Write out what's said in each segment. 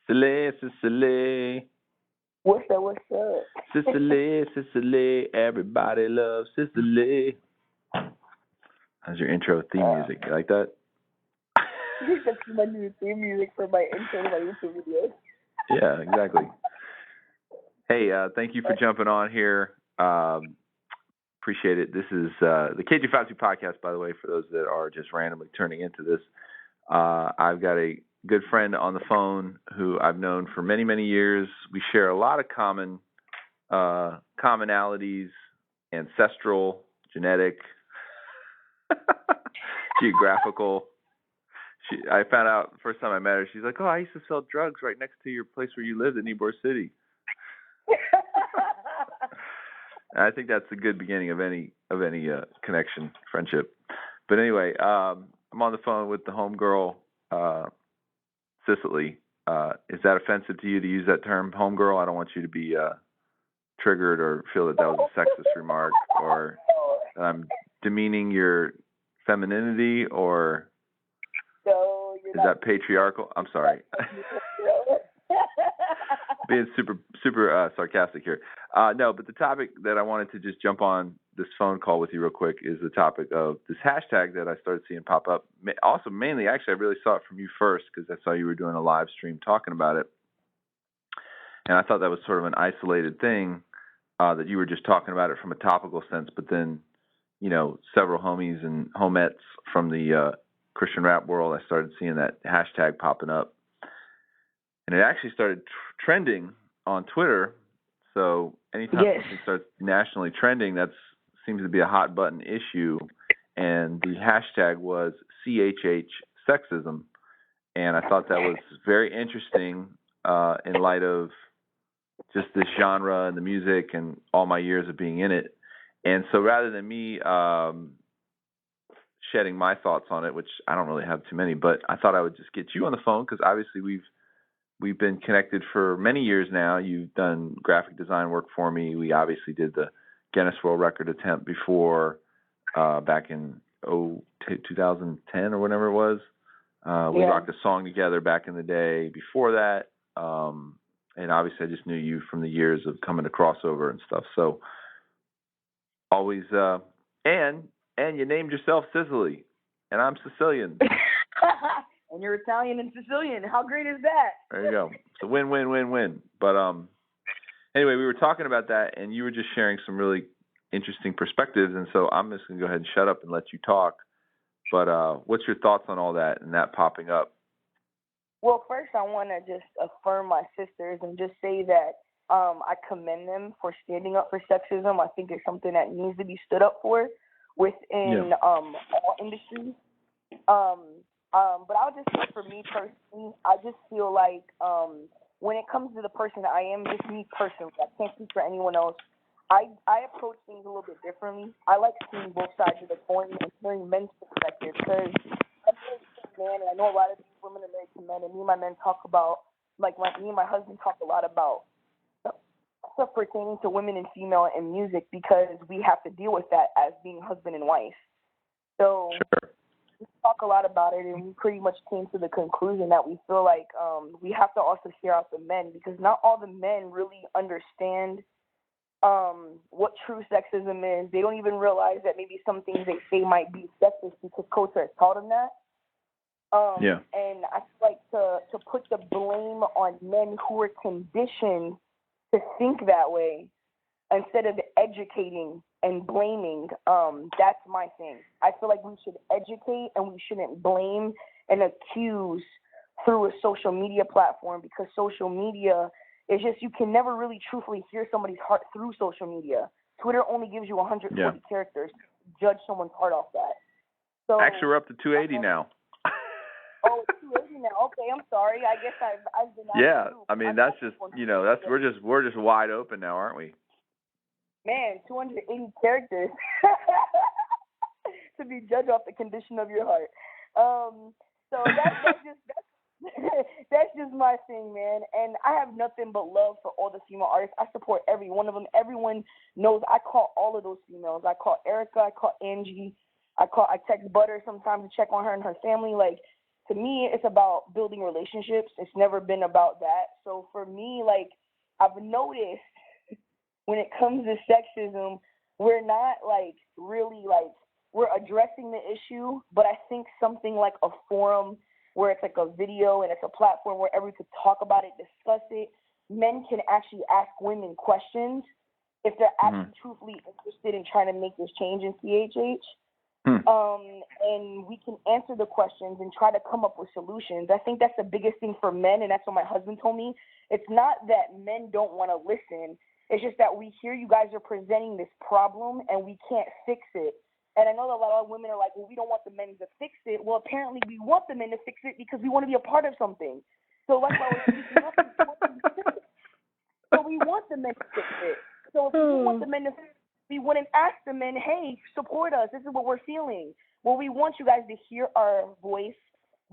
Sicily. What's up? Sicily. Everybody loves Sicily. How's your intro theme music? You like that? That's my new theme music for my intro to my YouTube videos. Yeah, exactly. Hey, thank you for jumping on here. Appreciate it. This is the kj52 podcast, by the way, for those that are just randomly turning into this. I've got a good friend on the phone who I've known for many, many years. We share a lot of commonalities, ancestral, genetic, geographical. I found out the first time I met her, she's like, "Oh, I used to sell drugs right next to your place where you lived in Ybor City." And I think that's a good beginning of any connection, friendship. But anyway, I'm on the phone with the homegirl, Cicely. Is that offensive to you to use that term, homegirl? I don't want you to be triggered or feel that was a sexist remark, or that I'm demeaning your femininity, or is that patriarchal? I'm sorry. Being super sarcastic here. No, but the topic that I wanted to just jump on this phone call with you real quick is the topic of this hashtag that I started seeing pop up. Also, mainly, actually, I really saw it from you first because I saw you were doing a live stream talking about it. And I thought that was sort of an isolated thing, that you were just talking about it from a topical sense. But then, several homies and homettes from the Christian rap world, I started seeing that hashtag popping up. And it actually started trending on Twitter. So anytime something starts nationally trending, that seems to be a hot button issue. And the hashtag was CHH sexism. And I thought that was very interesting in light of just this genre and the music and all my years of being in it. And so rather than me shedding my thoughts on it, which I don't really have too many, but I thought I would just get you on the phone because obviously we've been connected for many years now. You've done graphic design work for me. We obviously did the Guinness World Record attempt before, back in 2010 or whatever it was. We rocked a song together back in the day before that. And obviously I just knew you from the years of coming to Crossover and stuff. So always, and you named yourself Sicily, and I'm Sicilian. And you're Italian and Sicilian. How great is that? There you go. It's a win, win, win, win. But anyway, we were talking about that, and you were just sharing some really interesting perspectives, and so I'm just going to go ahead and shut up and let you talk. But what's your thoughts on all that and that popping up? Well, first I want to just affirm my sisters and just say that I commend them for standing up for sexism. I think it's something that needs to be stood up for within all industries. But I'll just say for me personally, I just feel like when it comes to the person I am, just me personally, I can't speak for anyone else, I approach things a little bit differently. I like seeing both sides of the coin and hearing men's perspective because I'm married to a man, and I know a lot of these women are married to men, and me and my men talk about, me and my husband talk a lot about stuff pertaining to women and female in music because we have to deal with that as being husband and wife. So we talk a lot about it, and we pretty much came to the conclusion that we feel like we have to also hear out the men because not all the men really understand what true sexism is. They don't even realize that maybe some things they say might be sexist because culture has taught them that. And I like to put the blame on men who are conditioned to think that way instead of educating and blaming. That's my thing. I feel like we should educate and we shouldn't blame and accuse through a social media platform because social media is just, you can never really truthfully hear somebody's heart through social media. Twitter only gives you 140 characters to judge someone's heart off that. So actually, we're up to 280 now. Oh, 280 now. Okay, I'm sorry. I guess I've been out. Yeah, I mean that's just we're just wide open now, aren't we? Man, 280 characters to be judged off the condition of your heart. So that's just my thing, man. And I have nothing but love for all the female artists. I support every one of them. Everyone knows I call all of those females. I call Erica. I call Angie. I text Butter sometimes to check on her and her family. Like, to me, it's about building relationships. It's never been about that. So for me, like, I've noticed when it comes to sexism, we're not like really like we're addressing the issue, but I think something like a forum where it's like a video and it's a platform where everyone could talk about it, discuss it. Men can actually ask women questions if they're actually truthfully interested in trying to make this change in CHH. And we can answer the questions and try to come up with solutions. I think that's the biggest thing for men, and that's what my husband told me. It's not that men don't want to listen. It's just that we hear you guys are presenting this problem and we can't fix it. And I know that a lot of women are like, well, we don't want the men to fix it. Well, apparently we want the men to fix it because we want to be a part of something. So that's why we're speaking up. So we want the men to fix it. So if we want the men to fix it, we wouldn't ask the men, hey, support us. This is what we're feeling. Well, we want you guys to hear our voice,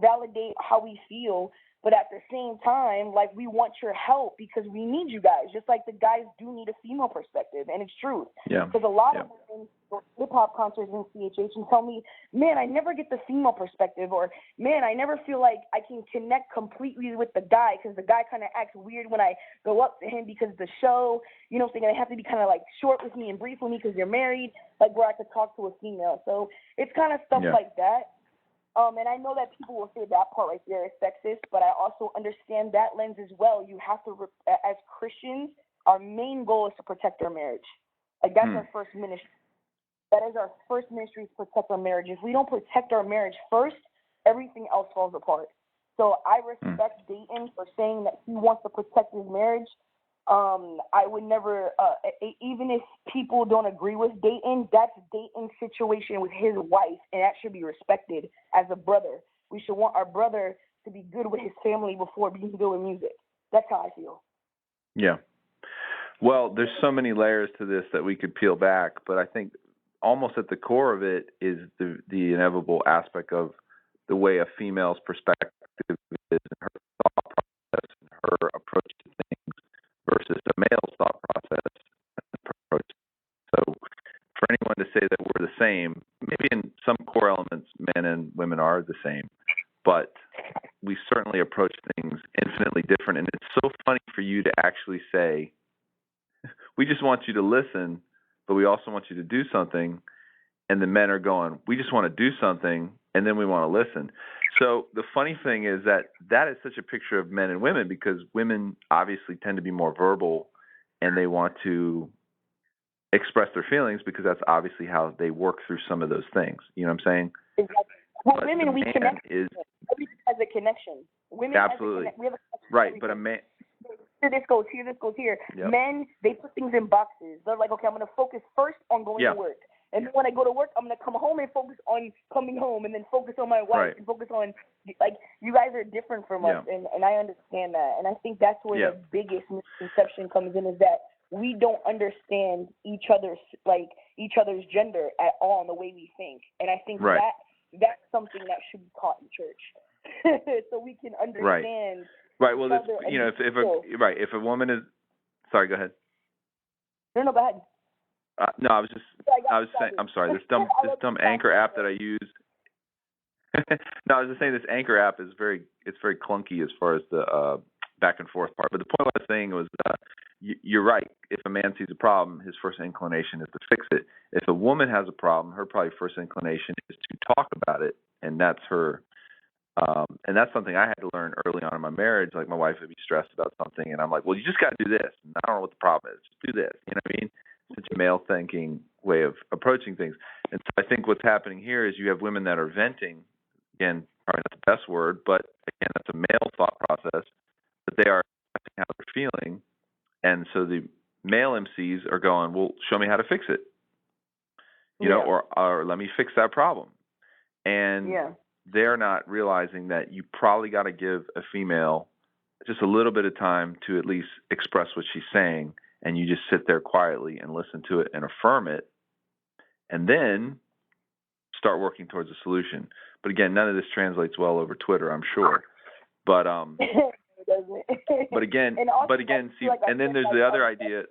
validate how we feel, but at the same time, like, we want your help because we need you guys, just like the guys do need a female perspective, and it's true. Yeah. Because a lot of women go to hip-hop concerts in CHH and tell me, man, I never get the female perspective, or, man, I never feel like I can connect completely with the guy because the guy kind of acts weird when I go up to him because the show, you know what I'm saying, they have to be kind of, like, short with me and brief with me because you're married, like, where I could talk to a female. So it's kind of stuff like that. And I know that people will say that part right there is sexist, but I also understand that lens as well. You have to, as Christians, our main goal is to protect our marriage. Like, that's our first ministry. That is our first ministry, to protect our marriage. If we don't protect our marriage first, everything else falls apart. So I respect Dayton for saying that he wants to protect his marriage. I would never, even if people don't agree with Dayton, that's Dayton's situation with his wife, and that should be respected as a brother. We should want our brother to be good with his family before being good with music. That's how I feel. Yeah. Well, there's so many layers to this that we could peel back, but I think almost at the core of it is the inevitable aspect of the way a female's perspective is, and her thought process, and her approach to things versus a male's thought process and approach. So for anyone to say that we're the same, maybe in some core elements, men and women are the same, but we certainly approach things infinitely different. And it's so funny for you to actually say, we just want you to listen, but we also want you to do something. And the men are going, we just want to do something, and then we want to listen. So the funny thing is that is such a picture of men and women, because women obviously tend to be more verbal and they want to express their feelings because that's obviously how they work through some of those things. You know what I'm saying? Exactly. Well, but women, we connect. Everything has a connection. Women absolutely. We have a connection. Right, but a man. Here, this goes here, this goes here. Yep. Men, they put things in boxes. They're like, okay, I'm going to focus first on going to work. And then when I go to work, I'm going to come home and focus on coming home, and then focus on my wife and focus on, like, you guys are different from us, and I understand that. And I think that's where the biggest misconception comes in, is that we don't understand each other's gender at all in the way we think. And I think that's something that should be taught in church so we can understand. Right. Well, if a woman is, sorry, go ahead. No, go ahead. No, I was saying, I'm sorry, this dumb Anchor app that I use. No, I was just saying this Anchor app is very clunky as far as the back and forth part. But the point I was saying was, you're right. If a man sees a problem, his first inclination is to fix it. If a woman has a problem, her probably first inclination is to talk about it, and that's her. And that's something I had to learn early on in my marriage. Like, my wife would be stressed about something, and I'm like, well, you just got to do this. And I don't know what the problem is. Just do this. You know what I mean? Such a male thinking way of approaching things. And so I think what's happening here is you have women that are venting. Again, probably not the best word, but again, that's a male thought process, that they are expressing how they're feeling. And so the male MCs are going, well, show me how to fix it. You know, or let me fix that problem. And they're not realizing that you probably got to give a female just a little bit of time to at least express what she's saying, and you just sit there quietly and listen to it and affirm it, and then start working towards a solution. But again, none of this translates well over Twitter, I'm sure. But but again, see, and then there's the other idea.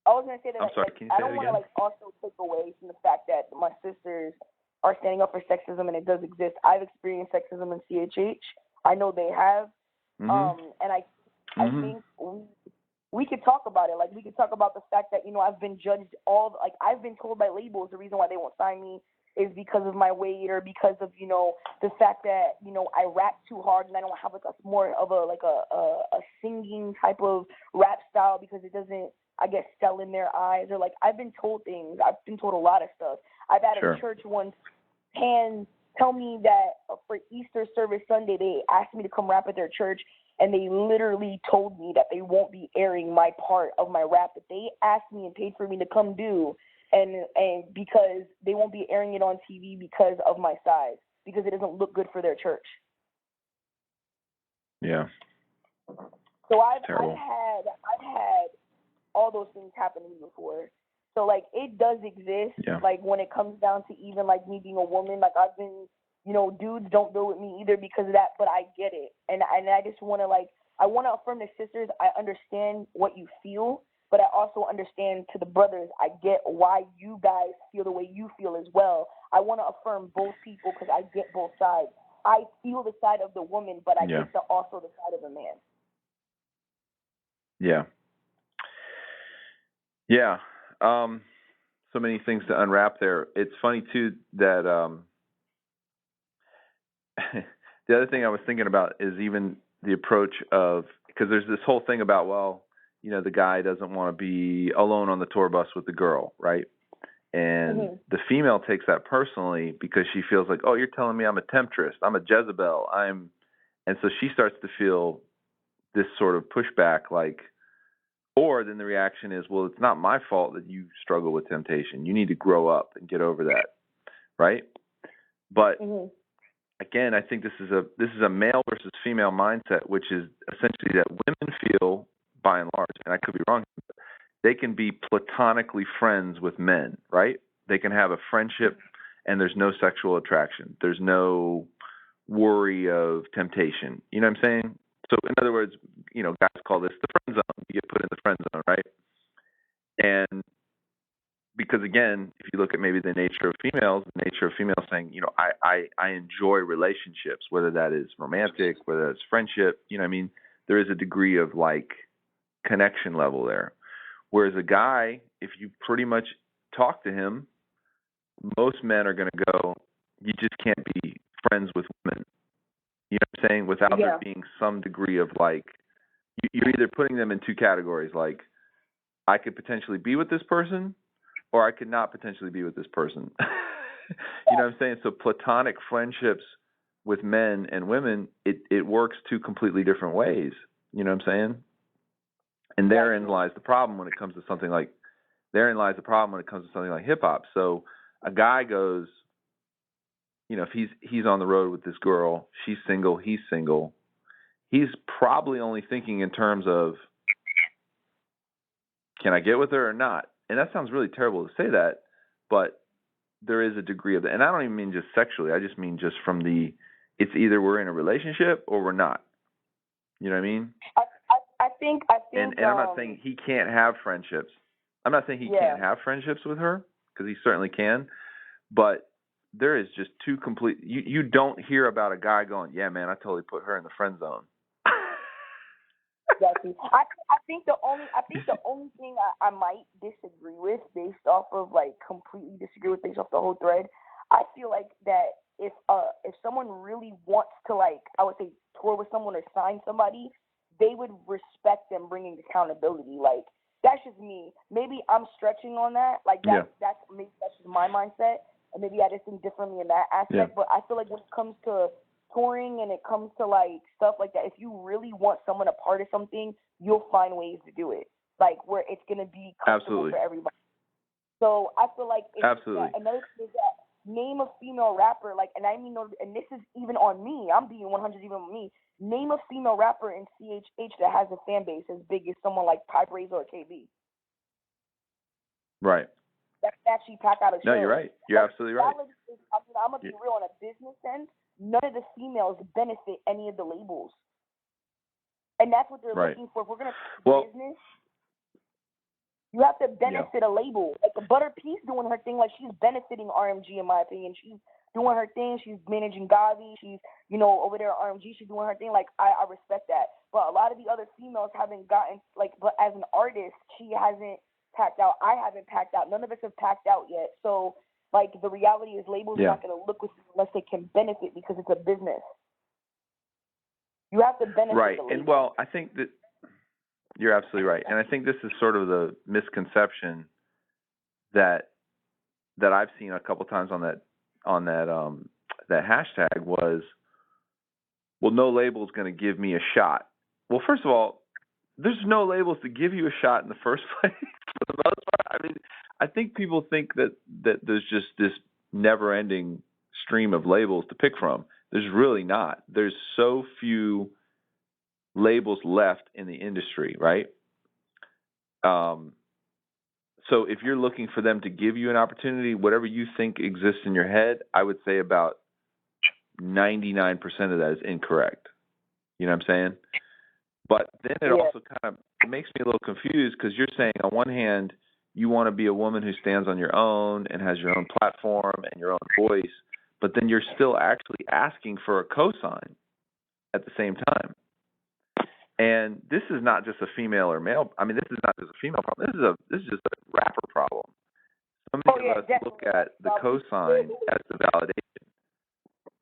I was going to say that I'm sorry, can you say I don't want to also take away from the fact that my sisters are standing up for sexism, and it does exist. I've experienced sexism in CHH. I know they have. And I think we could talk about it. Like, we could talk about the fact that, I've been judged I've been told by labels the reason why they won't sign me is because of my weight, or because of, the fact that, I rap too hard and I don't have a more of a singing type of rap style, because it doesn't, I guess, sell in their eyes. Or I've been told things. I've been told a lot of stuff. I've had a church once tell me that for Easter service Sunday, they asked me to come rap at their church, and they literally told me that they won't be airing my part of my rap that they asked me and paid for me to come do, and because they won't be airing it on TV because of my size, because it doesn't look good for their church. Yeah. So I've had all those things happen to me before. So it does exist. Yeah. When it comes down to even me being a woman, I've been, dudes don't deal with me either because of that, but I get it. And I just want to I want to affirm the sisters. I understand what you feel, but I also understand to the brothers, I get why you guys feel the way you feel as well. I want to affirm both people because I get both sides. I feel the side of the woman, but I get also the side of the man. Yeah. Yeah. So many things to unwrap there. It's funny too that the other thing I was thinking about is even the approach of, because there's this whole thing about, well, the guy doesn't want to be alone on the tour bus with the girl, right? And the female takes that personally because she feels like, oh, you're telling me I'm a temptress, I'm a Jezebel, and so she starts to feel this sort of pushback, or then the reaction is, well, it's not my fault that you struggle with temptation. You need to grow up and get over that, right? But again, I think this is a male versus female mindset, which is essentially that women feel, by and large, and I could be wrong, they can be platonically friends with men, right? They can have a friendship and there's no sexual attraction. There's no worry of temptation. You know what I'm saying? So in other words, guys call this the friend zone. You get put in the friend zone, right? And because again, if you look at maybe the nature of females saying, I enjoy relationships, whether that is romantic, whether that's friendship, there is a degree of connection level there. Whereas a guy, if you pretty much talk to him, most men are going to go, you just can't be friends with women. You know what I'm saying? Without there being some degree of you're either putting them in two categories, I could potentially be with this person, or I could not potentially be with this person. You know what I'm saying? So platonic friendships with men and women, it works two completely different ways. You know what I'm saying? And therein lies the problem when it comes to something like hip hop. So a guy goes, if he's on the road with this girl, she's single, he's single, he's probably only thinking in terms of, can I get with her or not? And that sounds really terrible to say that, but there is a degree of that. And I don't even mean just sexually. I just mean just from it's either we're in a relationship or we're not. You know what I mean? I think. And I'm not saying he can't have friendships. I'm not saying he can't have friendships with her, because he certainly can. But there is just two complete. You don't hear about a guy going, yeah, man, I totally put her in the friend zone. Exactly. I think the only thing I might disagree with, based off of completely disagree with based off the whole thread, I feel that if someone really wants to I would say tour with someone or sign somebody, they would respect them bringing accountability. That's just me. Maybe I'm stretching on that. That's just my mindset, and maybe I just think differently in that aspect. But I feel when it comes to touring and it comes to stuff like that, if you really want someone a part of something, you'll find ways to do it, where it's gonna be comfortable for everybody. So I feel absolutely. Another thing is that name a female rapper, and I mean, and this is even on me. I'm being 100 even on me. Name a female rapper in CHH that has a fan base as big as someone like Pipe Razor or KB. Right. That actually pack out a show. No, you're right. You're absolutely right. I'm gonna be real. On a business sense, none of the females benefit any of the labels, and that's what they're looking for. If we're gonna business. You have to benefit a label. Like Butter Peace doing her thing, like she's benefiting RMG in my opinion. She's doing her thing. She's managing Gavi. She's, over there at RMG. She's doing her thing. Like I respect that. But a lot of the other females haven't gotten but as an artist, she hasn't packed out. I haven't packed out. None of us have packed out yet. So like the reality is labels are not going to look with you unless they can benefit because it's a business. You have to benefit the label. And well, I think that you're absolutely right. And I think this is sort of the misconception that I've seen a couple times on that hashtag was, well, no label is going to give me a shot. Well, first of all, there's no labels to give you a shot in the first place for the most part. I mean, I think people think that there's just this never-ending stream of labels to pick from. There's really not. There's so few labels left in the industry, right? So if you're looking for them to give you an opportunity, whatever you think exists in your head, I would say about 99% of that is incorrect. You know what I'm saying? But then it also kind of makes me a little confused because you're saying on one hand, you want to be a woman who stands on your own and has your own platform and your own voice, but then you're still actually asking for a cosign at the same time. And this is not just a female or male. I mean, this is not just a female problem. This is just a rapper problem. So many of us look at the cosign as the validation.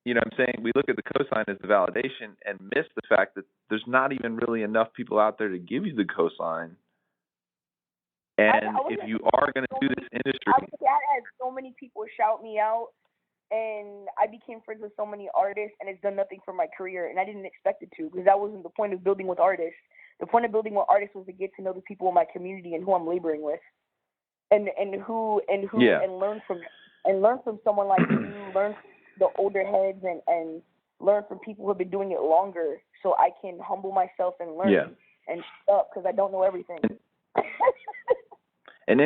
You know what I'm saying? We look at the cosign as the validation and miss the fact that there's not even really enough people out there to give you the cosign. And if you are going to do this industry, I had so many people shout me out. And I became friends with so many artists, and it's done nothing for my career, and I didn't expect it to because that wasn't the point of building with artists. The point of building with artists was to get to know the people in my community and who I'm laboring with, and learn from someone like you, learn from the older heads, and learn from people who have been doing it longer, so I can humble myself and learn and shut up because I don't know everything. And and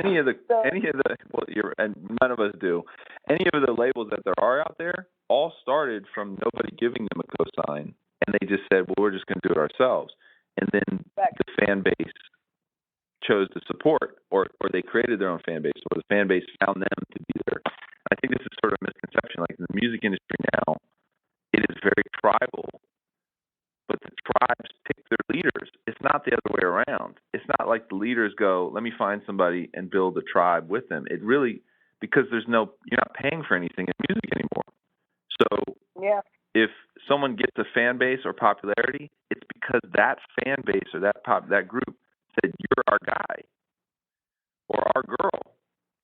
none of us do. Any of the labels that there are out there all started from nobody giving them a cosign, and they just said, "Well, we're just going to do it ourselves." And then the fan base chose to support, or they created their own fan base, or the fan base found them to be there. I think this is sort of a misconception. Like in the music industry now, it is very tribal, but the tribes pick their leaders. It's not the other way around. It's not like the leaders go, let me find somebody and build a tribe with them. It really, because you're not paying for anything in music anymore. So if someone gets a fan base or popularity, it's because that fan base or that group said, you're our guy or our girl.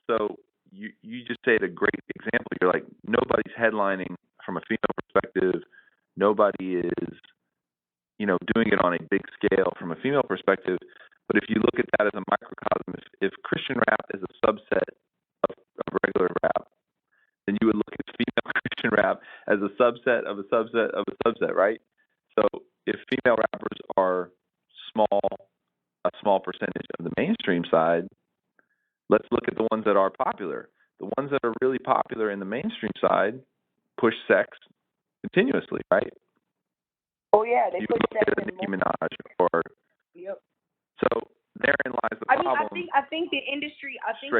So you just say a great example. You're like, nobody's headlining from a female perspective. Nobody is doing it on a big scale from a female perspective. But if you look at that as a microcosm, if Christian rap is a subset of regular rap, then you would look at female Christian rap as a subset of a subset of a subset, right? So if female rappers are a small percentage of the mainstream side, let's look at the ones that are popular. The ones that are really popular in the mainstream side push sex continuously, right? Oh yeah, they put sex in Nicki Minaj or so therein lies the problem. I think the industry. I think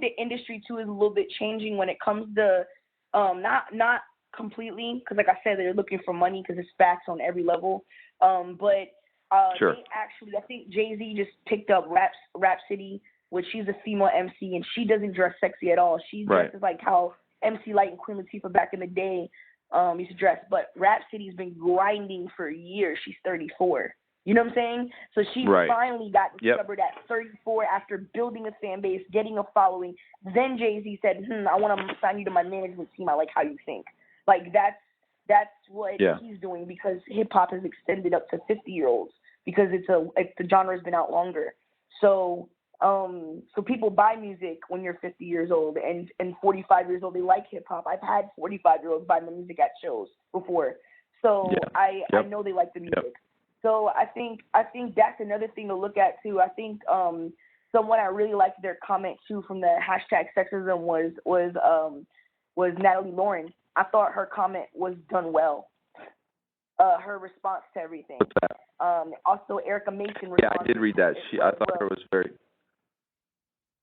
the industry too is a little bit changing when it comes to not completely because like I said they're looking for money because it's facts on every level. But they actually I think Jay-Z just picked up Rhapsody, which she's a female MC and she doesn't dress sexy at all. She dresses like how MC Lyte and Queen Latifah back in the day used to dress, but Rhapsody's been grinding for years. She's 34. You know what I'm saying? So she finally got discovered at 34 after building a fan base, getting a following. Then Jay-Z said, I want to sign you to my management team. I like how you think. Like that's what he's doing because hip hop has extended up to 50-year-olds because the genre has been out longer. So people buy music when you're 50 years old and 45 years old. They like hip hop. I've had 45-year-olds buy my music at shows before. So I know they like the music. So I think that's another thing to look at too. I think someone I really liked their comment too from the hashtag sexism was Natalie Lauren. I thought her comment was done well. her response to everything. What's that? Also, Erica Mason. Yeah, I did read that. I thought her was very.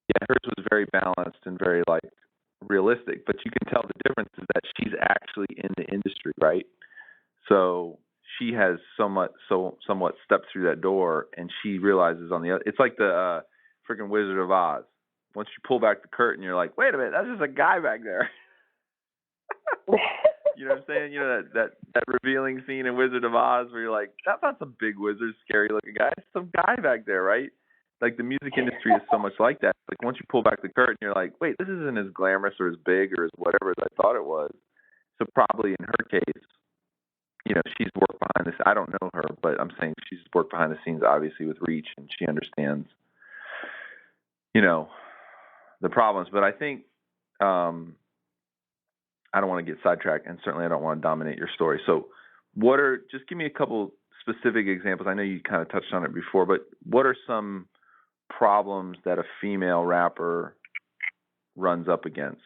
Yeah, hers was very balanced and very like realistic. But you can tell the difference is that she's actually in the industry, right? So she has somewhat stepped through that door, and she realizes on the other. It's like the freaking Wizard of Oz. Once you pull back the curtain, you're like, wait a minute, that's just a guy back there. You know what I'm saying? You know that revealing scene in Wizard of Oz where you're like, that's not some big wizard, scary looking guy. It's some guy back there, right? Like the music industry is so much like that. Like once you pull back the curtain, you're like, wait, this isn't as glamorous or as big or as whatever as I thought it was. So probably in her case, you know, she's worked behind this. I don't know her, but I'm saying she's worked behind the scenes, obviously, with Reach, and she understands, you know, the problems. But I think I don't want to get sidetracked, and certainly I don't want to dominate your story. So just give me a couple specific examples. I know you kind of touched on it before, but what are some problems that a female rapper runs up against?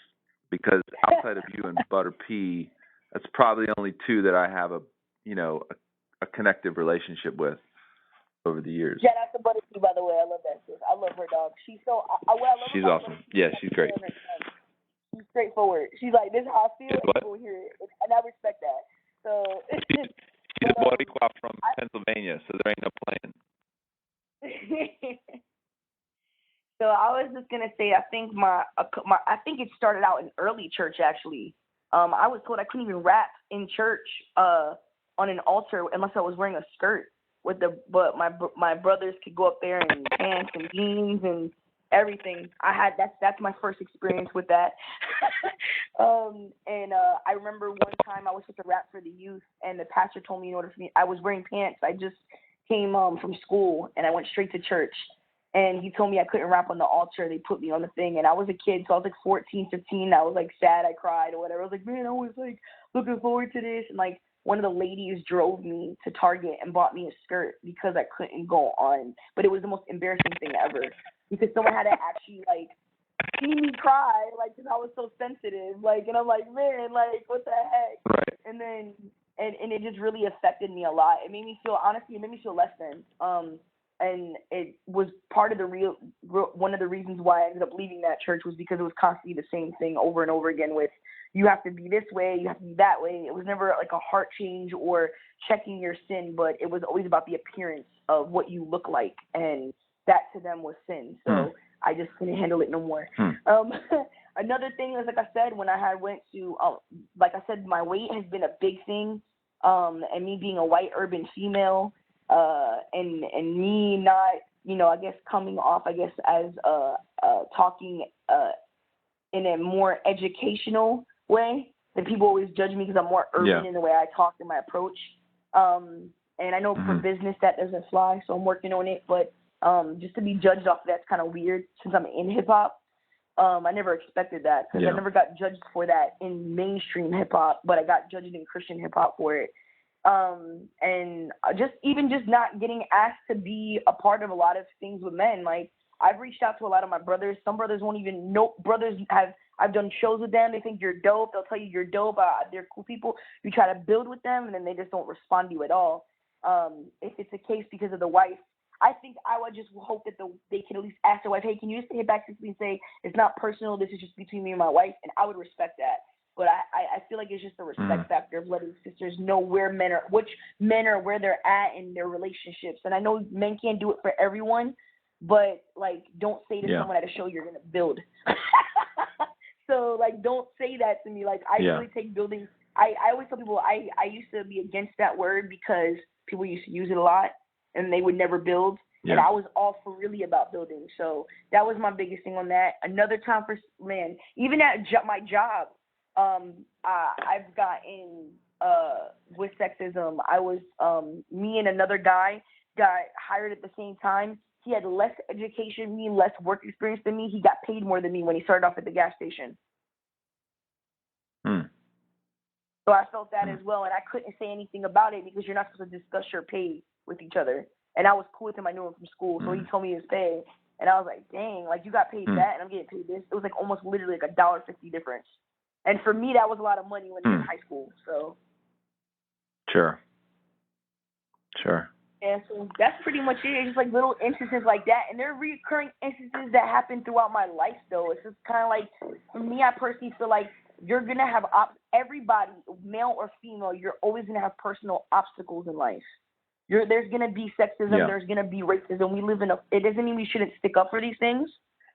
Because outside of you and Butter P, that's probably the only two that I have a connective relationship with over the years. Shout out to Butter P, by the way. I love that sis. I love her, dog. She's so. What I love she's about awesome. Butter P, yeah, she's great. She's straightforward. She's like, this is how I feel, and people hear it, and I respect that. So she's a Boricua from Pennsylvania, so there ain't no playing. So I was just gonna say, I think I think it started out in early church actually. I was told I couldn't even rap in church on an altar unless I was wearing a skirt. But my brothers could go up there in pants and jeans and everything. That's my first experience with that. I remember one time I was supposed to rap for the youth, and the pastor told me in order for me, I was wearing pants. I just came from school and I went straight to church. And he told me I couldn't rap on the altar. They put me on the thing, and I was a kid, so I was like 14, 15. I was like sad, I cried or whatever. I was like, man, I was like looking forward to this. And like one of the ladies drove me to Target and bought me a skirt because I couldn't go on. But it was the most embarrassing thing ever because someone had to actually like see me cry, like because I was so sensitive. Like, and I'm like, man, like what the heck? Right. And then and it just really affected me a lot. It made me feel less than. And it was part of one of the reasons why I ended up leaving that church was because it was constantly the same thing over and over again with you have to be this way, you have to be that way. It was never like a heart change or checking your sin, but it was always about the appearance of what you look like, and that to them was sin. So I just couldn't handle it no more. Another thing is, like I said, when I had went to, like I said, my weight has been a big thing, and me being a white urban female, and me not, I guess coming off, as talking in a more educational way. And people always judge me because I'm more urban in the way I talk and my approach. And I know for business that doesn't fly, so I'm working on it. But just to be judged off of that's kind of weird since I'm in hip hop. I never expected that because I never got judged for that in mainstream hip hop, but I got judged in Christian hip hop for it. And just not getting asked to be a part of a lot of things with men. Like I've reached out to a lot of my brothers. Some brothers won't even know. I've done shows with them. They think you're dope. They'll tell you you're dope. They're cool people. You try to build with them, and then they just don't respond to you at all. If it's a case because of the wife, I think I would just hope that they can at least ask their wife, hey, can you just hit back to me and say, it's not personal, this is just between me and my wife, and I would respect that. But I feel like it's just a respect factor of letting sisters know which men are where they're at in their relationships. And I know men can't do it for everyone, but like don't say to someone at a show you're gonna build. So like don't say that to me. Like I really take building. I always tell people I used to be against that word because people used to use it a lot and they would never build. Yeah. And I was all for really about building. So that was my biggest thing on that. Another time even at my job, I've gotten with sexism. I was me and another guy got hired at the same time. He had less education, less work experience than me. He got paid more than me when he started off at the gas station. So I felt that as well, and I couldn't say anything about it because you're not supposed to discuss your pay with each other. And I was cool with him. I knew him from school, so he told me his pay, and I was like, dang, like you got paid that, and I'm getting paid this. It was like almost literally like $1.50 difference. And for me, that was a lot of money when I was in high school. So. Sure. Sure. And so that's pretty much it. It's just like little instances like that. And there are recurring instances that happen throughout my life, though. It's just kind of like, for me, I personally feel like you're going to have everybody, male or female, you're always going to have personal obstacles in life. There's going to be sexism. Yeah. There's going to be racism. We live in it doesn't mean we shouldn't stick up for these things.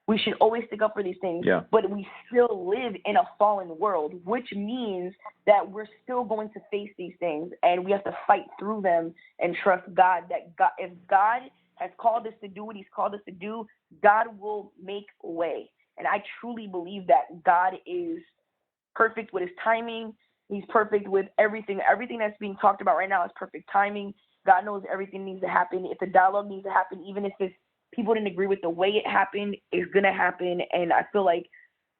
We should always stick up for these things. Yeah. But we still live in a fallen world, which means that we're still going to face these things, and we have to fight through them and trust God that if God has called us to do what he's called us to do, God will make a way. And I truly believe that God is perfect with his timing. He's perfect with everything. Everything that's being talked about right now is perfect timing. God knows everything needs to happen. If the dialogue needs to happen, even if it's people didn't agree with the way it happened, it's going to happen. And I feel like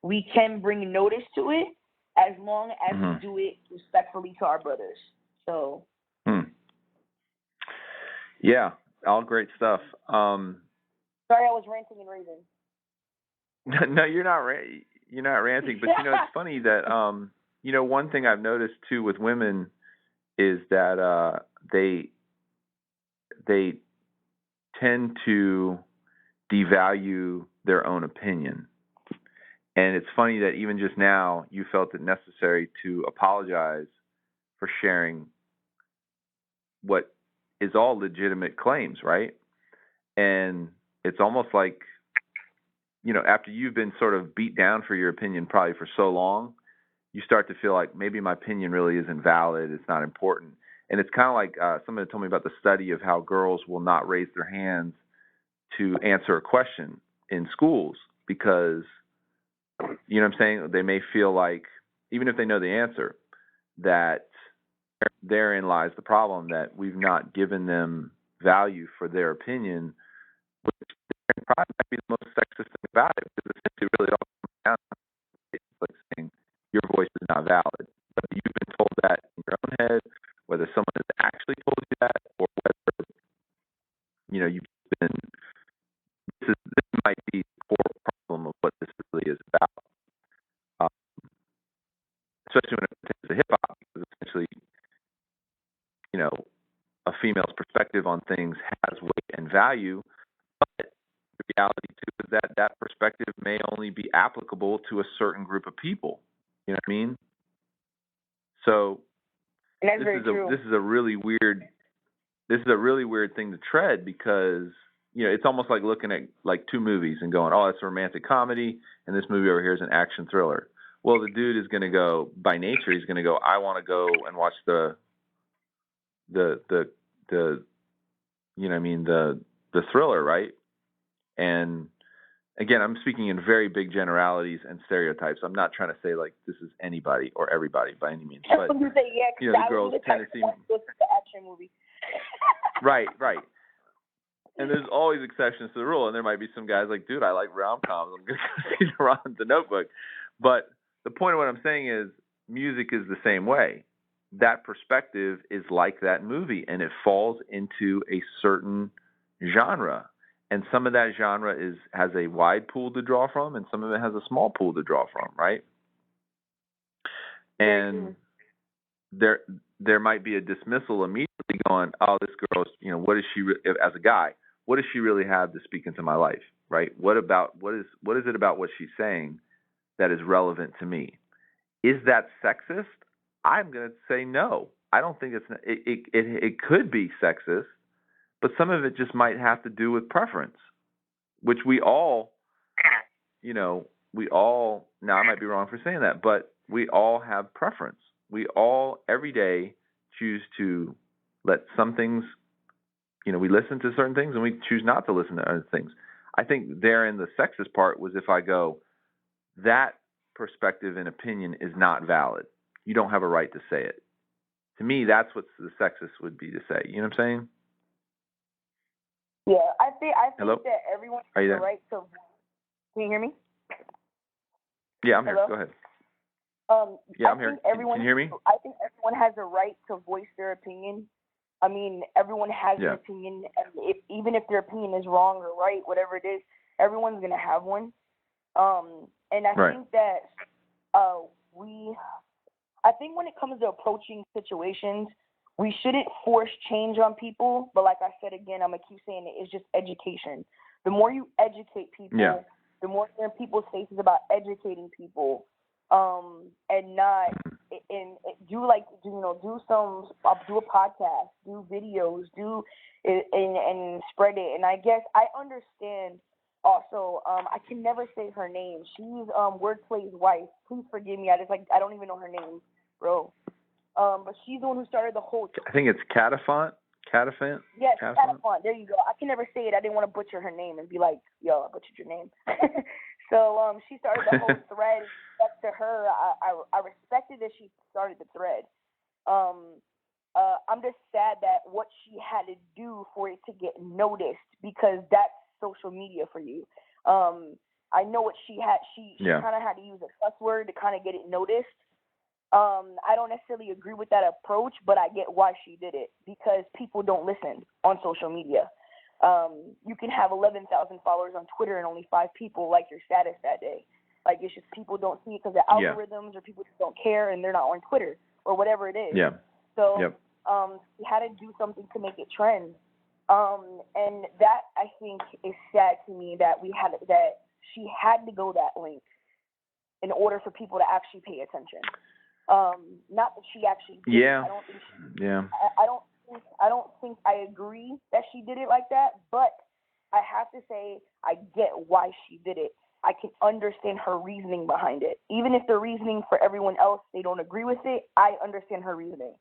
we can bring notice to it as long as we do it respectfully to our brothers. So. Yeah, all great stuff. Sorry, I was ranting and raving. No, you're not ranting, but it's funny that one thing I've noticed too with women is that they tend to devalue their own opinion. And it's funny that even just now you felt it necessary to apologize for sharing what is all legitimate claims, right? And it's almost like, after you've been sort of beat down for your opinion probably for so long, you start to feel like maybe my opinion really isn't valid, it's not important. And it's kind of like somebody told me about the study of how girls will not raise their hands to answer a question in schools because, you know what I'm saying, they may feel like, even if they know the answer, that therein lies the problem, that we've not given them value for their opinion, which probably might be the most sexist thing about it, because essentially really all comes down to like saying your voice is not valid. Whether you've been told that in your own head, whether someone has actually told you that, or whether you've been. This might be the core problem of what this really is about, especially when it pertains to hip hop, because essentially, a female's perspective on things has weight and value, but the reality too is that that perspective may only be applicable to a certain group of people. You know what I mean? So this is a really weird thing to tread, because it's almost like looking at like two movies and going, oh, that's a romantic comedy, and this movie over here is an action thriller. Well, the dude is going to go, by nature, he's going to go, I want to go and watch the thriller, right? And again, I'm speaking in very big generalities and stereotypes. I'm not trying to say like this is anybody or everybody by any means, but the girls tend to seem the action movie. Right. And there's always exceptions to the rule, and there might be some guys like, dude, I like rom-coms, I'm going to go see the Notebook. But the point of what I'm saying is music is the same way. That perspective is like that movie, and it falls into a certain genre. And some of that genre has a wide pool to draw from, and some of it has a small pool to draw from, right? And there might be a dismissal immediately going, oh, this girl's, what is she, as a guy, what does she really have to speak into my life, right? What is it about what she's saying that is relevant to me? Is that sexist? I'm going to say no. I don't think it could be sexist, but some of it just might have to do with preference, which we all, now I might be wrong for saying that, but we all have preference. We all every day choose to let some things, we listen to certain things and we choose not to listen to other things. I think therein the sexist part was if I go, that perspective and opinion is not valid, you don't have a right to say it. To me, that's what the sexist would be to say. You know what I'm saying? Yeah, I think Hello? that everyone has the right to. Can you hear me? Yeah, I'm Hello? here. Go ahead. Yeah, I'm here. Can you hear me? I think everyone has a right to voice their opinion. I mean, everyone has an opinion, and even if their opinion is wrong or right, whatever it is, everyone's gonna have one. And I think that I think when it comes to approaching situations, we shouldn't force change on people, but like I said again, I'm going to keep saying it, it's just education. The more you educate people, the more you're in people's faces about educating people, and not and do a podcast, do videos, and spread it. And I guess I understand also. I can never say her name. She's Wordplay's wife. Please forgive me. I don't even know her name, bro. But she's the one who started the whole. I think it's Catafont. Yes, Catafont. There you go. I can never say it. I didn't want to butcher her name and be like, yo, I butchered your name. So she started the whole thread. Back to her, I respected that she started the thread. I'm just sad that what she had to do for it to get noticed, because that's social media for you. I know what she had. She kind of had to use a cuss word to kind of get it noticed. I don't necessarily agree with that approach, but I get why she did it, because people don't listen on social media. You can have 11,000 followers on Twitter and only 5 people like your status that day. Like, it's just people don't see it because of algorithms, or people just don't care and they're not on Twitter or whatever it is. So she had to do something to make it trend. And that, I think, is sad to me, that she had to go that length in order for people to actually pay attention. Not that she actually did. I don't think I agree that she did it like that, but I have to say I get why she did it. I can understand her reasoning behind it. Even if the reasoning for everyone else, they don't agree with it, I understand her reasoning.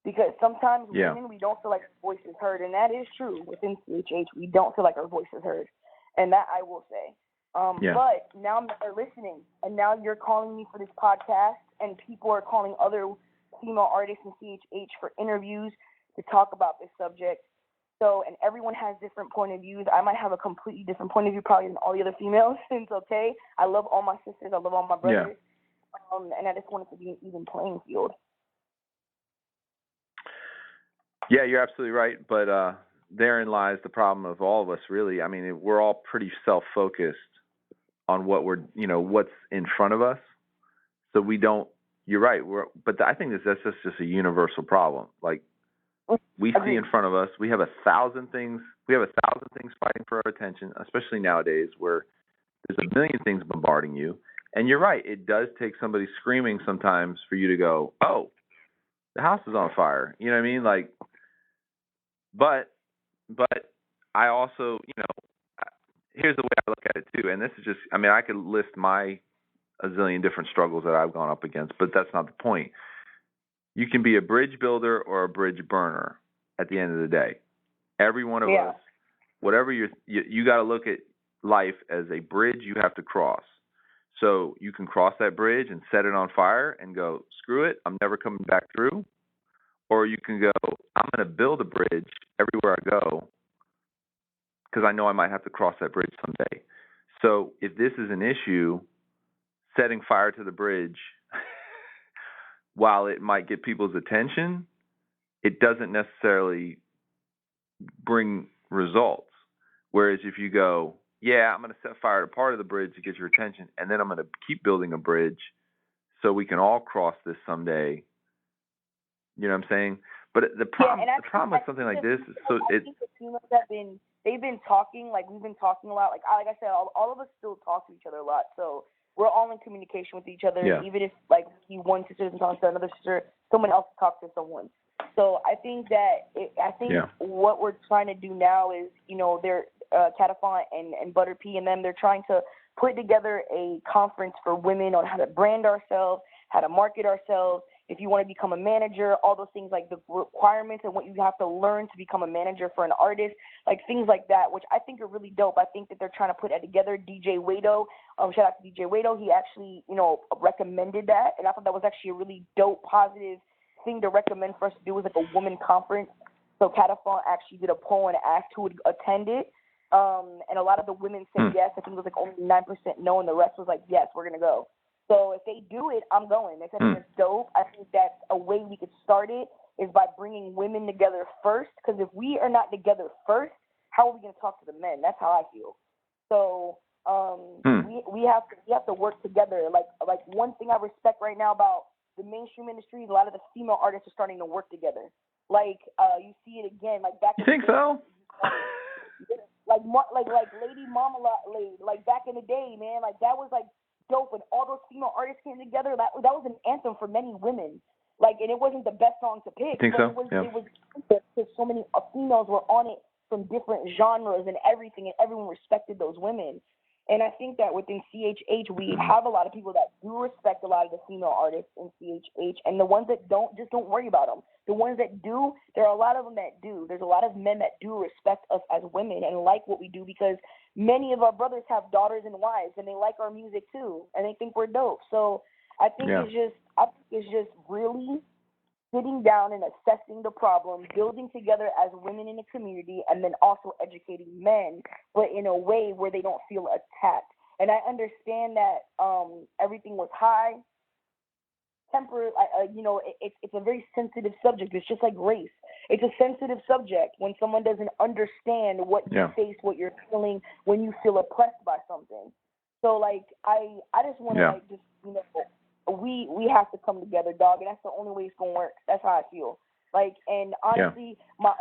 Because sometimes women, we don't feel like our voice is heard, and that is true. Within CHH, we don't feel like our voice is heard, and that I will say. But now they're listening, and now you're calling me for this podcast, and people are calling other female artists in CHH for interviews to talk about this subject. So, and everyone has different point of views. I might have a completely different point of view probably than all the other females, and it's okay. I love all my sisters. I love all my brothers. And I just want it to be an even playing field. Yeah, you're absolutely right. But therein lies the problem of all of us, really. I mean, we're all pretty self-focused on what's in front of us. So we don't, you're right. But I think that's just a universal problem. Like, we see in front of us, we have 1,000 things fighting for our attention, especially nowadays where there's a million things bombarding you. And you're right, it does take somebody screaming sometimes for you to go, oh, the house is on fire. You know what I mean? Like, but I also, here's the way I look at it too. And this is just, I mean, I could list a zillion different struggles that I've gone up against, but that's not the point. You can be a bridge builder or a bridge burner at the end of the day. Every one of us, whatever you got to look at life as a bridge you have to cross. So you can cross that bridge and set it on fire and go, screw it, I'm never coming back through. Or you can go, I'm going to build a bridge everywhere I go because I know I might have to cross that bridge someday. So if this is an issue, setting fire to the bridge, while it might get people's attention, it doesn't necessarily bring results. Whereas if you go, I'm going to set fire to part of the bridge to get your attention, and then I'm going to keep building a bridge so we can all cross this someday. You know what I'm saying? But the problem with something like this is they've been talking, like we've been talking a lot. Like I said, all of us still talk to each other a lot. So we're all in communication with each other. Even if like one sister doesn't talk to another sister, someone else talks to someone. So I think what we're trying to do now is, they're Catafont and Butter P and them, they're trying to put together a conference for women on how to brand ourselves, how to market ourselves. If you want to become a manager, all those things, like the requirements and what you have to learn to become a manager for an artist, like things like that, which I think are really dope. I think that they're trying to put that together. DJ Wado, shout out to DJ Wado, he actually, recommended that, and I thought that was actually a really dope, positive thing to recommend for us to do, was like a woman conference. So Catafont actually did a poll and asked who would attend it, and a lot of the women said yes. I think it was like only 9% no, and the rest was like, yes, we're going to go. So if they do it, I'm going. They said it's dope. I think that's a way we could start it, is by bringing women together first. Because if we are not together first, how are we going to talk to the men? That's how I feel. So we have to work together. Like one thing I respect right now about the mainstream industries, a lot of the female artists are starting to work together. Like, you see it again, like back in the day. You think so? Like Lady Marmalade, like back in the day, man, like that was like dope, and all those female artists came together. That was an anthem for many women. Like, and it wasn't the best song to pick. You think so? It was because so many females were on it from different genres and everything, and everyone respected those women. And I think that within CHH, we have a lot of people that do respect a lot of the female artists in CHH, and the ones that don't, just don't worry about them. The ones that do, there are a lot of them that do. There's a lot of men that do respect us as women and like what we do, because many of our brothers have daughters and wives, and they like our music too, and they think we're dope. So I think it's just really sitting down and assessing the problem, building together as women in the community, and then also educating men, but in a way where they don't feel attacked. And I understand that everything was high, temper. It's a very sensitive subject. It's just like race. It's a sensitive subject when someone doesn't understand what you face, what you're feeling when you feel oppressed by something. So like I just want to we have to come together, dog, and that's the only way it's gonna work. That's how I feel. Like, and honestly, my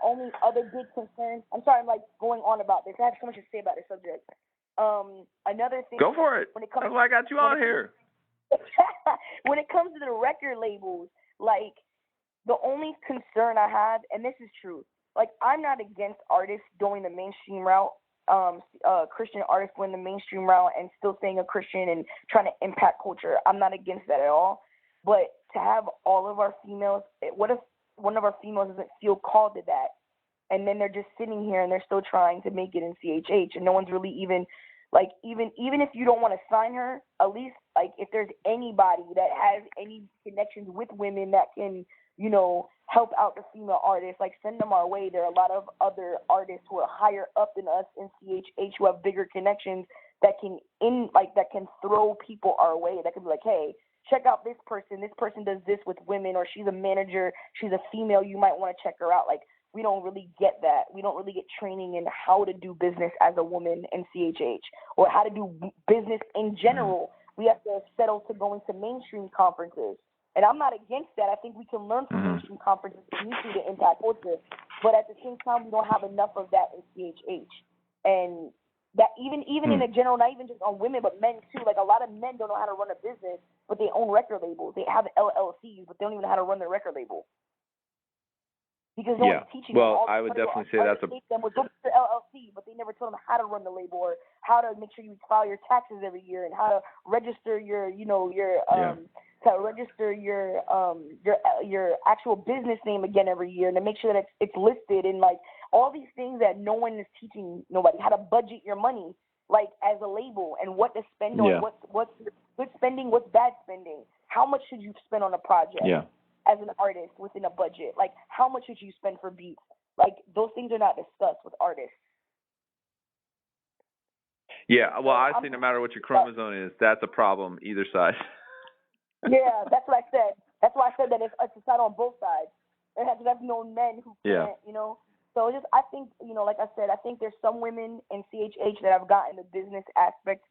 only other big concern. I'm sorry, I'm like going on about this. I have so much to say about this subject. Another thing. Go for it. That's why I got you on here. When it comes to the record labels, like, the only concern I have, and this is true, like, I'm not against artists going the mainstream route. Christian artists going the mainstream route and still staying a Christian and trying to impact culture. I'm not against that at all. But to have all of our females, what if one of our females doesn't feel called to that, and then they're just sitting here and they're still trying to make it in CHH, and no one's really even if you don't want to sign her, at least, like, if there's anybody that has any connections with women that can, help out the female artists, like, send them our way. There are a lot of other artists who are higher up than us in CHH who have bigger connections that can throw people our way. That can be like, hey, check out this person. This person does this with women, or she's a manager. She's a female. You might want to check her out. Like, we don't really get that. We don't really get training in how to do business as a woman in CHH, or how to do business in general. We have to settle to going to mainstream conferences. And I'm not against that. I think we can learn from mainstream conferences to impact culture. But at the same time, we don't have enough of that in CHH. And that even in a general, not even just on women, but men too. Like, a lot of men don't know how to run a business, but they own record labels. They have LLCs, but they don't even know how to run their record label. Because no one's teaching them. Well, I would definitely say that's them was go to the LLC, but they never told them how to run the label, or how to make sure you file your taxes every year, and how to register your actual business name again every year, and to make sure that it's listed, and like all these things that no one is teaching nobody. How to budget your money, like, as a label, and what to spend on, what's good spending, what's bad spending, how much should you spend on a project. As an artist within a budget, like, how much should you spend for beats? Like, those things are not discussed with artists. Yeah, well, I think no matter what your chromosome is, that's a problem either side. Yeah, that's what I said. That's why I said that it's not on both sides. Because I've known men who can't, So just, I think, like I said, I think there's some women in CHH that have gotten the business aspect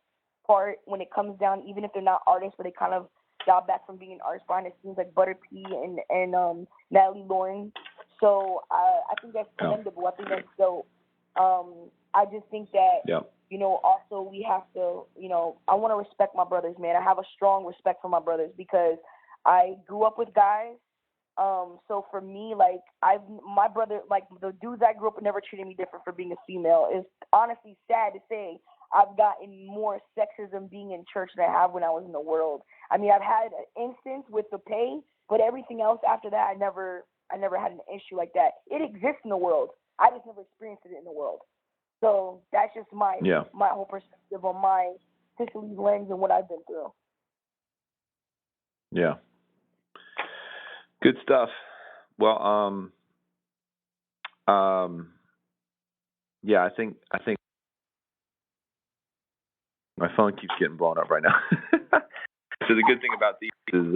part when it comes down, even if they're not artists, but they kind of job back from being an artist behind the scenes, like Butter P and Natalie Lauren. So I think that's commendable. I think that's dope. I just think that, also we have to, I want to respect my brothers, man. I have a strong respect for my brothers because I grew up with guys. So for me, like, my brother, like, the dudes I grew up with never treated me different for being a female. It's honestly sad to say I've gotten more sexism being in church than I have when I was in the world. I mean, I've had an instance with the pay, but everything else after that, I never had an issue like that. It exists in the world. I just never experienced it in the world. So that's just my whole perspective on my Sicily's lens and what I've been through. Yeah. Good stuff. Well, I think my phone keeps getting blown up right now. So the good thing about these is,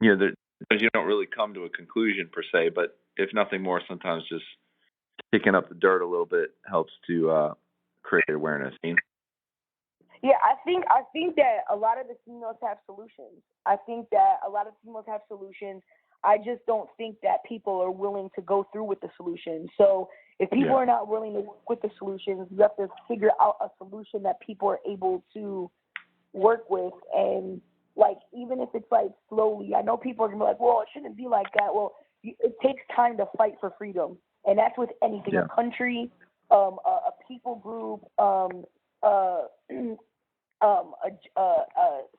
you don't really come to a conclusion per se, but if nothing more, sometimes just kicking up the dirt a little bit helps to create awareness. Yeah, I think that a lot of the females have solutions. I just don't think that people are willing to go through with the solutions. So if people are not willing to work with the solutions, you have to figure out a solution that people are able to work with. And like, even if it's like slowly, I know people are gonna be like, well, it shouldn't be like that. Well, it takes time to fight for freedom, and that's with anything. A country, a people group, for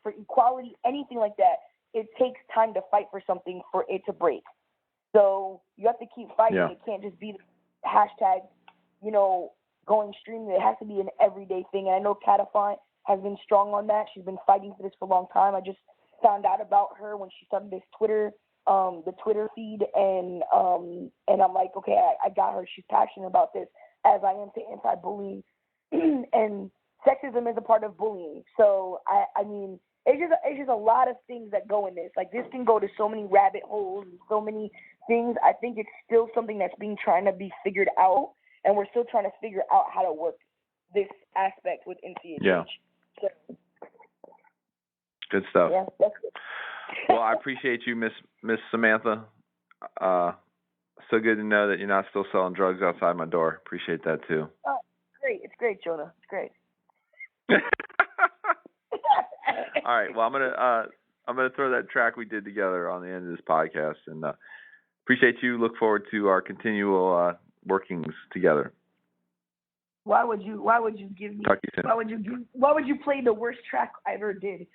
equality, anything like that. It takes time to fight for something for it to break. So you have to keep fighting. Yeah. It can't just be the hashtag, going extreme. It has to be an everyday thing. And I know Catafont has been strong on that. She's been fighting for this for a long time. I just found out about her when she started this Twitter, the Twitter feed, and I'm like, okay, I got her. She's passionate about this, as I am to anti-bullying, and sexism is a part of bullying. So I mean, it's just a lot of things that go in this. Like, this can go to so many rabbit holes and so many things. I think it's still something that's trying to be figured out, and we're still trying to figure out how to work this aspect with NCHH. Yeah. So, good stuff. Yeah, that's good. Well, I appreciate you, Miss Samantha. So good to know that you're not still selling drugs outside my door. Appreciate that too. Great. It's great, Jonah. It's great. All right. Well, I'm gonna throw that track we did together on the end of this podcast, and appreciate you. Look forward to our continual workings together. Why would you give me? Talk to you soon. Why would you play the worst track I ever did?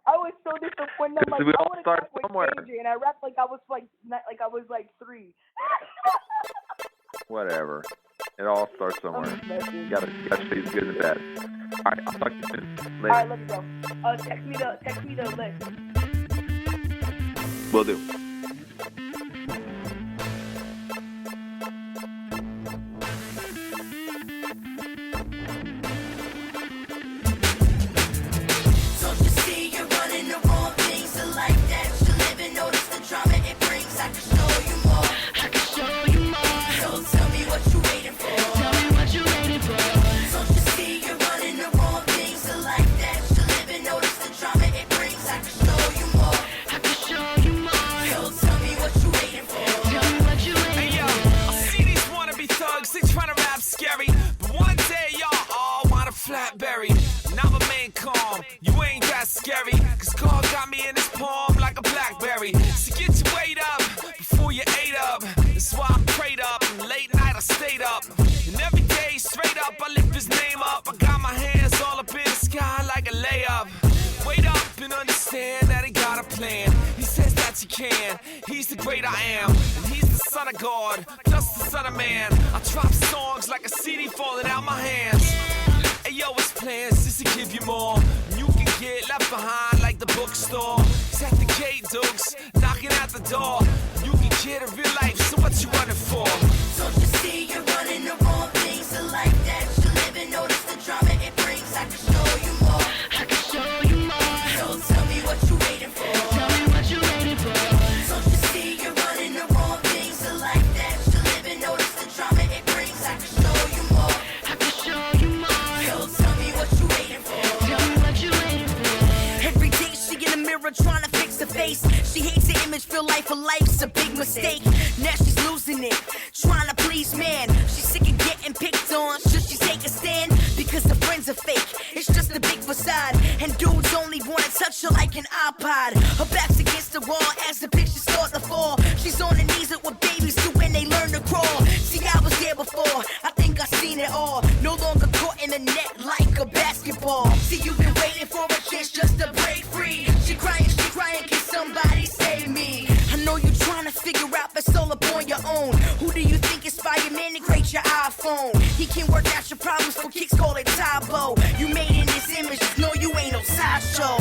I was so disappointed. I'm like, we all start somewhere. And I rapped like I was like 3. Whatever. It all starts somewhere. You gotta see the good and the bad. All right, I'll talk to you soon. Later. All right, let me go. Text me the list. Will do. He's the great I am, and he's the son of God, plus the son of man. I drop songs like a CD falling out my hands. Hey yo, it's plans just to give you more. You can get left behind like the bookstore. It's at the gate, Dukes, knocking at the door. You can get a real life, so what you running for? Don't you see you're running the wrong things? So like that, you live and notice the drama it brings. I can show you more. I can show you more. So tell me what you waiting for. Tell me what you waiting for. Don't you see you're running the wrong things? So like that, you live and notice the drama it brings. I can show you more. I can show you more. So tell me what you waiting for. Tell me what you waiting for. Every day she in the mirror trying to fix her face. She hates the image, feel like her life's a big mistake. Now she's losing it, trying to please man. She's sick of getting picked on. Should she take a stand? Because the friends are fake. It's just a big facade, and dudes only wanna touch her like an iPod. Her back's against the wall as the pictures start to fall. She's on her knees at what babies do when they learn to crawl. See, I was there before. I think I've seen it all. No longer caught in the net like a basketball. See, you've been waiting for a chance just to break free. She crying, can somebody save me? I know you're trying to figure out, but it's all up on your own. Who do you think inspired man to create your iPhone? He can work out your problems for kicks, call it Tybo. You made in his image, no, you ain't no sideshow.